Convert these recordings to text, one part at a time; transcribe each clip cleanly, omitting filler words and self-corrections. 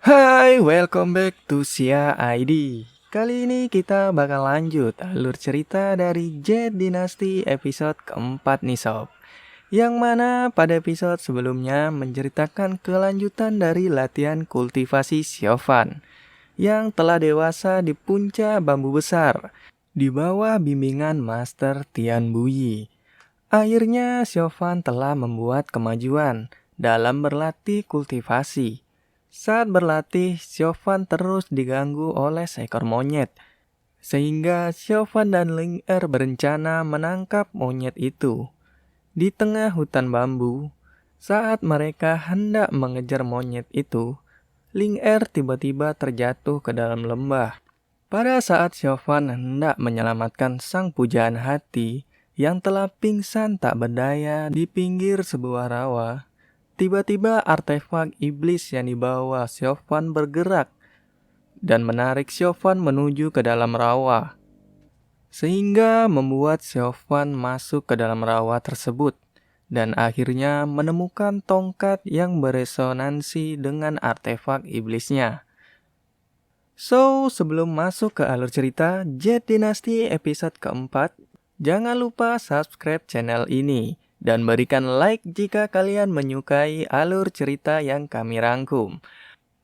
Hai, welcome back to Sia ID. Kali ini kita bakal lanjut alur cerita dari Jet Dynasty episode keempat nih sob. Yang mana pada episode sebelumnya menceritakan kelanjutan dari latihan kultivasi Siofan yang telah dewasa di puncak bambu besar di bawah bimbingan Master Tian Buyi. Akhirnya Siofan telah membuat kemajuan dalam berlatih kultivasi. Saat berlatih, Siofan terus diganggu oleh seekor monyet, sehingga Siofan dan Ling Er berencana menangkap monyet itu. Di tengah hutan bambu, saat mereka hendak mengejar monyet itu, Ling Er tiba-tiba terjatuh ke dalam lembah. Pada saat Siofan hendak menyelamatkan sang pujaan hati yang telah pingsan tak berdaya di pinggir sebuah rawa, tiba-tiba artefak iblis yang dibawa Siofan bergerak dan menarik Siofan menuju ke dalam rawa, sehingga membuat Siofan masuk ke dalam rawa tersebut dan akhirnya menemukan tongkat yang beresonansi dengan artefak iblisnya. So, sebelum masuk ke alur cerita Jet Dynasty episode keempat, jangan lupa subscribe channel ini dan berikan like jika kalian menyukai alur cerita yang kami rangkum.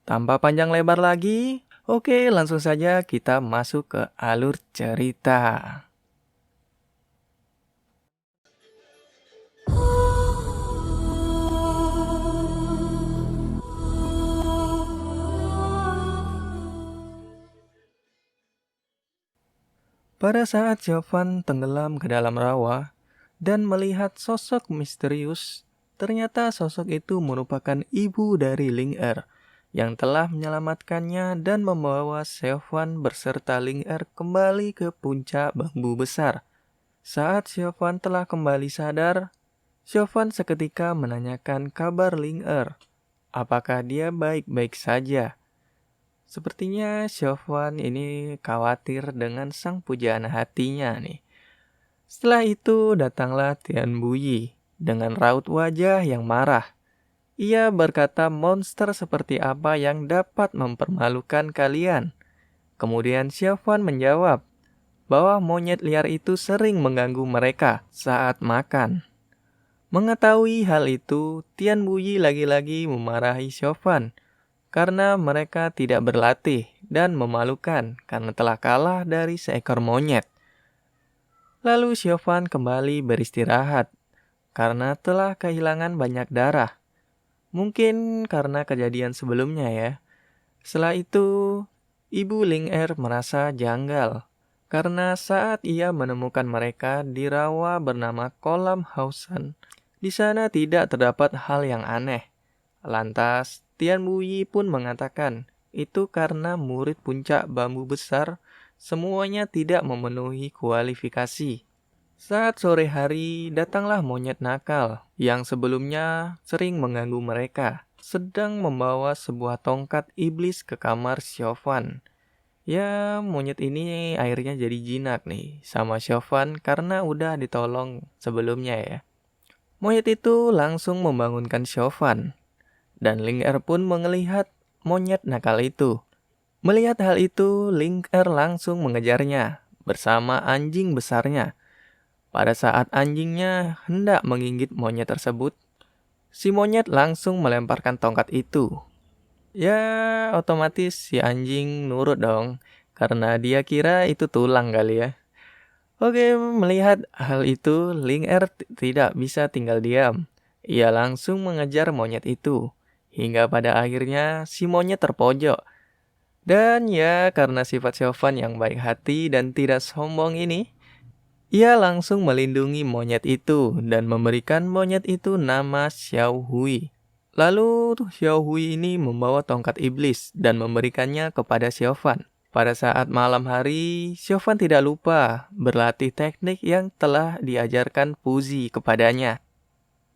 Tanpa panjang lebar lagi, oke langsung saja kita masuk ke alur cerita. Pada saat Jovan tenggelam ke dalam rawa dan melihat sosok misterius, ternyata sosok itu merupakan ibu dari Ling Er yang telah menyelamatkannya dan membawa Jovan berserta Ling Er kembali ke puncak bambu besar. Saat Jovan telah kembali sadar, Jovan seketika menanyakan kabar Ling Er. Apakah dia baik-baik saja? Sepertinya Jovan ini khawatir dengan sang pujaan hatinya nih. Setelah itu datanglah Tian Buyi dengan raut wajah yang marah. Ia berkata monster seperti apa yang dapat mempermalukan kalian. Kemudian Jovan menjawab bahwa monyet liar itu sering mengganggu mereka saat makan. Mengetahui hal itu, Tian Buyi lagi-lagi memarahi Jovan karena mereka tidak berlatih dan memalukan karena telah kalah dari seekor monyet. Lalu Jovan kembali beristirahat karena telah kehilangan banyak darah. Mungkin karena kejadian sebelumnya ya. Setelah itu, Ibu Ling Er merasa janggal karena saat ia menemukan mereka di rawa bernama Kolam Hausan, di sana tidak terdapat hal yang aneh. Lantas, Tian Buyi pun mengatakan, itu karena murid puncak bambu besar semuanya tidak memenuhi kualifikasi. Saat sore hari, datanglah monyet nakal yang sebelumnya sering mengganggu mereka, sedang membawa sebuah tongkat iblis ke kamar Jovan. Ya, monyet ini akhirnya jadi jinak nih sama Jovan karena udah ditolong sebelumnya ya. Monyet itu langsung membangunkan Jovan. Dan Ling Er pun melihat monyet nakal itu. Melihat hal itu, Ling Er langsung mengejarnya bersama anjing besarnya. Pada saat anjingnya hendak menggigit monyet tersebut, si monyet langsung melemparkan tongkat itu. Ya, otomatis si anjing nurut dong, karena dia kira itu tulang kali ya. Oke, melihat hal itu, Ling Er tidak bisa tinggal diam. Ia langsung mengejar monyet itu. Hingga pada akhirnya si monyet terpojok. Dan ya karena sifat Jovan yang baik hati dan tidak sombong ini, ia langsung melindungi monyet itu dan memberikan monyet itu nama Xiao Hui. Lalu Xiao Hui ini membawa tongkat iblis dan memberikannya kepada Jovan. Pada saat malam hari, Jovan tidak lupa berlatih teknik yang telah diajarkan Puzi kepadanya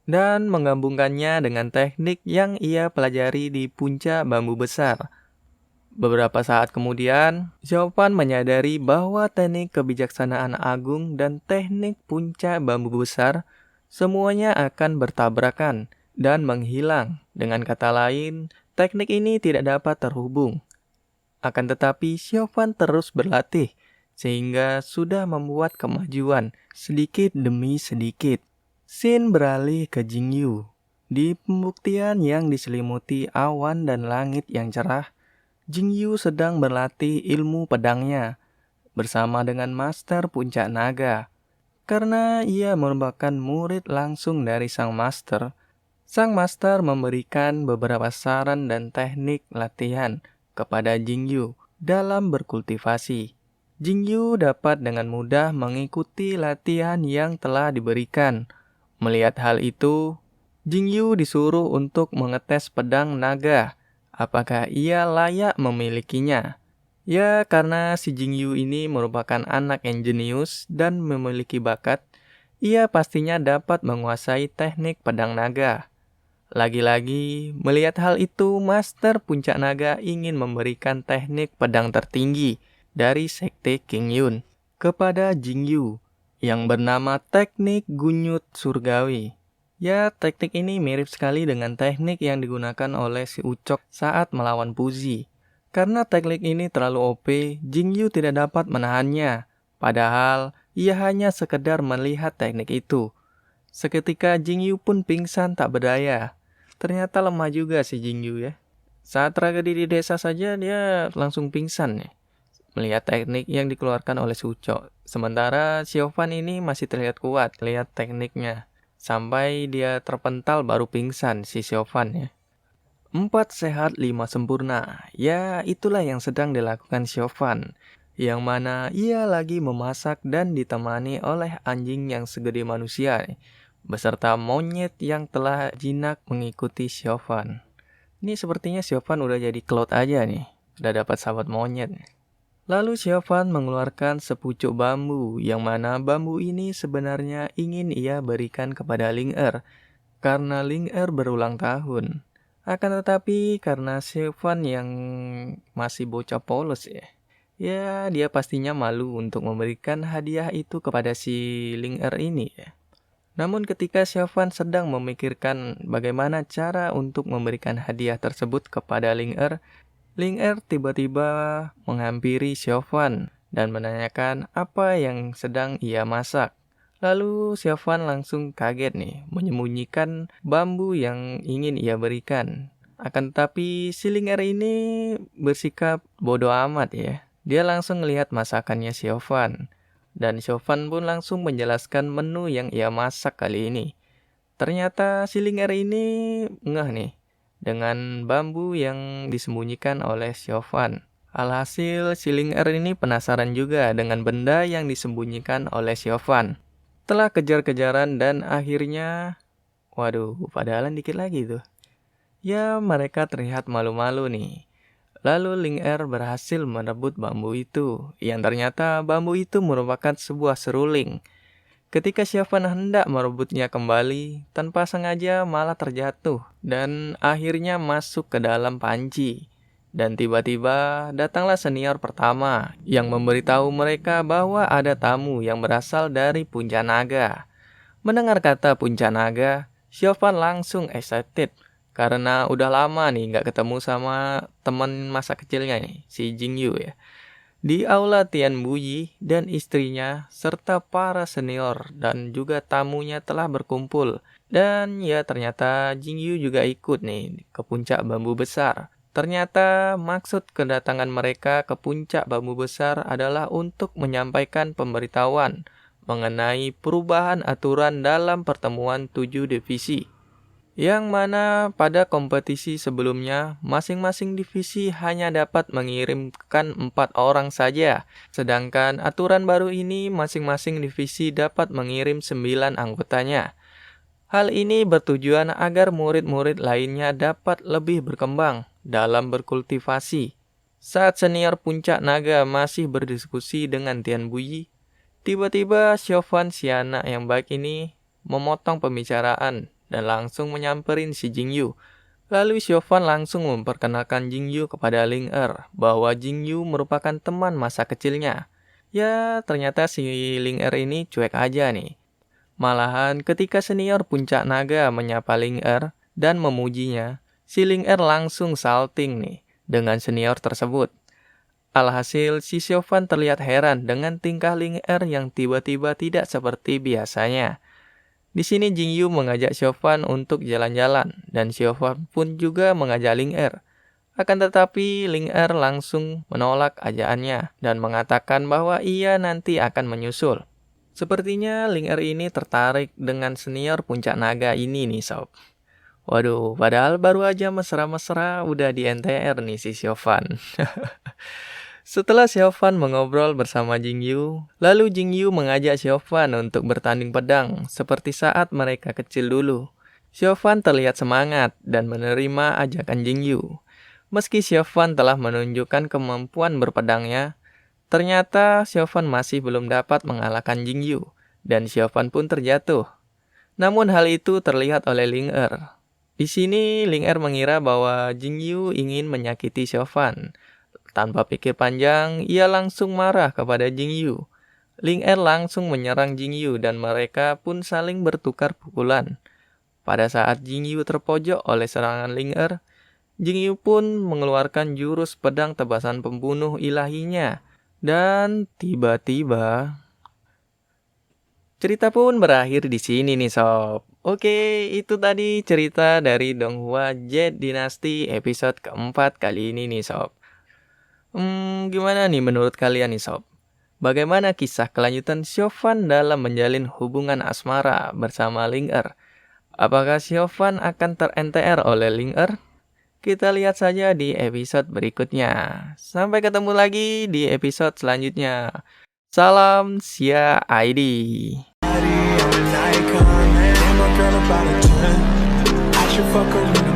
dan menggabungkannya dengan teknik yang ia pelajari di puncak bambu besar. Beberapa saat kemudian, Jovan menyadari bahwa teknik kebijaksanaan agung dan teknik puncak bambu besar semuanya akan bertabrakan dan menghilang. Dengan kata lain, teknik ini tidak dapat terhubung. Akan tetapi Xiaofan terus berlatih, sehingga sudah membuat kemajuan sedikit demi sedikit. Scene beralih ke Jingyu. Di pembuktian yang diselimuti awan dan langit yang cerah, Jingyu sedang berlatih ilmu pedangnya bersama dengan Master Puncak Naga. Karena ia merupakan murid langsung dari sang master memberikan beberapa saran dan teknik latihan kepada Jingyu dalam berkultivasi. Jingyu dapat dengan mudah mengikuti latihan yang telah diberikan. Melihat hal itu, Jingyu disuruh untuk mengetes pedang naga. Apakah ia layak memilikinya? Ya, karena si Jingyu ini merupakan anak yang jenius dan memiliki bakat, ia pastinya dapat menguasai teknik pedang naga. Lagi-lagi, melihat hal itu, Master Puncak Naga ingin memberikan teknik pedang tertinggi dari Sekte King Yun kepada Jingyu yang bernama teknik gunyut surgawi. Ya, teknik ini mirip sekali dengan teknik yang digunakan oleh si Ucok saat melawan Puzi. Karena teknik ini terlalu OP, Jingyu tidak dapat menahannya. Padahal, ia hanya sekedar melihat teknik itu. Seketika Jingyu pun pingsan tak berdaya. Ternyata lemah juga si Jingyu ya. Saat tragedi di desa saja dia langsung pingsan ya, melihat teknik yang dikeluarkan oleh Suco. Sementara Xiaofan ini masih terlihat kuat, lihat tekniknya. Sampai dia terpental baru pingsan si Xiaofan ya. 4 sehat 5 sempurna. Ya, itulah yang sedang dilakukan Xiaofan. Yang mana ia lagi memasak dan ditemani oleh anjing yang segede manusia beserta monyet yang telah jinak mengikuti Xiaofan. Ini sepertinya Xiaofan udah jadi Cloud aja nih. Udah dapat sahabat monyet. Lalu Xiaofan mengeluarkan sepucuk bambu, yang mana bambu ini sebenarnya ingin ia berikan kepada Ling Er, karena Ling Er berulang tahun. Akan tetapi karena Xiaofan yang masih bocah polos ya dia pastinya malu untuk memberikan hadiah itu kepada si Ling Er ini ya. Namun ketika Xiaofan sedang memikirkan bagaimana cara untuk memberikan hadiah tersebut kepada Ling Er tiba-tiba menghampiri Xiaofan dan menanyakan apa yang sedang ia masak. Lalu Xiaofan langsung kaget nih, menyembunyikan bambu yang ingin ia berikan. Akan tetapi si Ling Er ini bersikap bodoh amat ya. Dia langsung melihat masakannya Xiaofan. Dan Xiaofan pun langsung menjelaskan menu yang ia masak kali ini. Ternyata si Ling Er ini ngeh nih dengan bambu yang disembunyikan oleh Xiaofan. Alhasil si Ling Er ini penasaran juga dengan benda yang disembunyikan oleh Xiaofan. Telah kejar-kejaran dan akhirnya, waduh, padahalan dikit lagi tuh. Ya, mereka terlihat malu-malu nih. Lalu Ling Er berhasil merebut bambu itu, yang ternyata bambu itu merupakan sebuah seruling. Ketika Xiaofan hendak merebutnya kembali, tanpa sengaja malah terjatuh dan akhirnya masuk ke dalam panci. Dan tiba-tiba datanglah senior pertama yang memberitahu mereka bahwa ada tamu yang berasal dari Puncak Naga. Mendengar kata Puncak Naga, Xiaofan langsung excited karena udah lama nih nggak ketemu sama teman masa kecilnya nih, si Jingyu ya. Di aula Tian Buyi dan istrinya serta para senior dan juga tamunya telah berkumpul. Dan ya ternyata Jingyu juga ikut nih ke puncak bambu besar. Ternyata maksud kedatangan mereka ke puncak bambu besar adalah untuk menyampaikan pemberitahuan mengenai perubahan aturan dalam pertemuan 7 divisi. Yang mana pada kompetisi sebelumnya, masing-masing divisi hanya dapat mengirimkan 4 orang saja. Sedangkan aturan baru ini, masing-masing divisi dapat mengirim 9 anggotanya. Hal ini bertujuan agar murid-murid lainnya dapat lebih berkembang dalam berkultivasi. Saat senior Puncak Naga masih berdiskusi dengan Tian Buyi, tiba-tiba Xiaofan si anak yang baik ini memotong pembicaraan dan langsung menyamperin si Jingyu. Lalu Xiaofan langsung memperkenalkan Jingyu kepada Ling Er bahwa Jingyu merupakan teman masa kecilnya. Ya, ternyata si Ling Er ini cuek aja nih. Malahan ketika senior Puncak Naga menyapa Ling Er dan memujinya, Si Ling Er langsung salting nih dengan senior tersebut. Alhasil, si Xiaofan terlihat heran dengan tingkah Ling Er yang tiba-tiba tidak seperti biasanya. Di sini Jing Yu mengajak Xiaofan untuk jalan-jalan, dan Xiaofan pun juga mengajak Ling Er. Akan tetapi, Ling Er langsung menolak ajakannya dan mengatakan bahwa ia nanti akan menyusul. Sepertinya Ling Er ini tertarik dengan senior puncak naga ini nih sob. Waduh, padahal baru aja mesra-mesra udah di NTR nih si Xiaofan. Setelah Xiaofan mengobrol bersama Jing Yu, lalu Jing Yu mengajak Xiaofan untuk bertanding pedang seperti saat mereka kecil dulu. Xiaofan terlihat semangat dan menerima ajakan Jing Yu. Meski Xiaofan telah menunjukkan kemampuan berpedangnya, ternyata Xiaofan masih belum dapat mengalahkan Jing Yu, dan Xiaofan pun terjatuh. Namun hal itu terlihat oleh Ling Er. Di sini Ling Er mengira bahwa Jing Yu ingin menyakiti Xiaofan. Tanpa pikir panjang, ia langsung marah kepada Jing Yu. Ling Er langsung menyerang Jing Yu dan mereka pun saling bertukar pukulan. Pada saat Jing Yu terpojok oleh serangan Ling Er, Jing Yu pun mengeluarkan jurus pedang tebasan pembunuh ilahinya. Dan tiba-tiba cerita pun berakhir di sini nih sob. Oke, itu tadi cerita dari Donghua Jet Dynasty episode keempat kali ini nih sob. Gimana nih menurut kalian nih sob? Bagaimana kisah kelanjutan Xiaofan dalam menjalin hubungan asmara bersama Ling Er? Apakah Xiaofan akan ter-NTR oleh Ling Er? Kita lihat saja di episode berikutnya. Sampai ketemu lagi di episode selanjutnya. Salam Sia ID. I should fuck her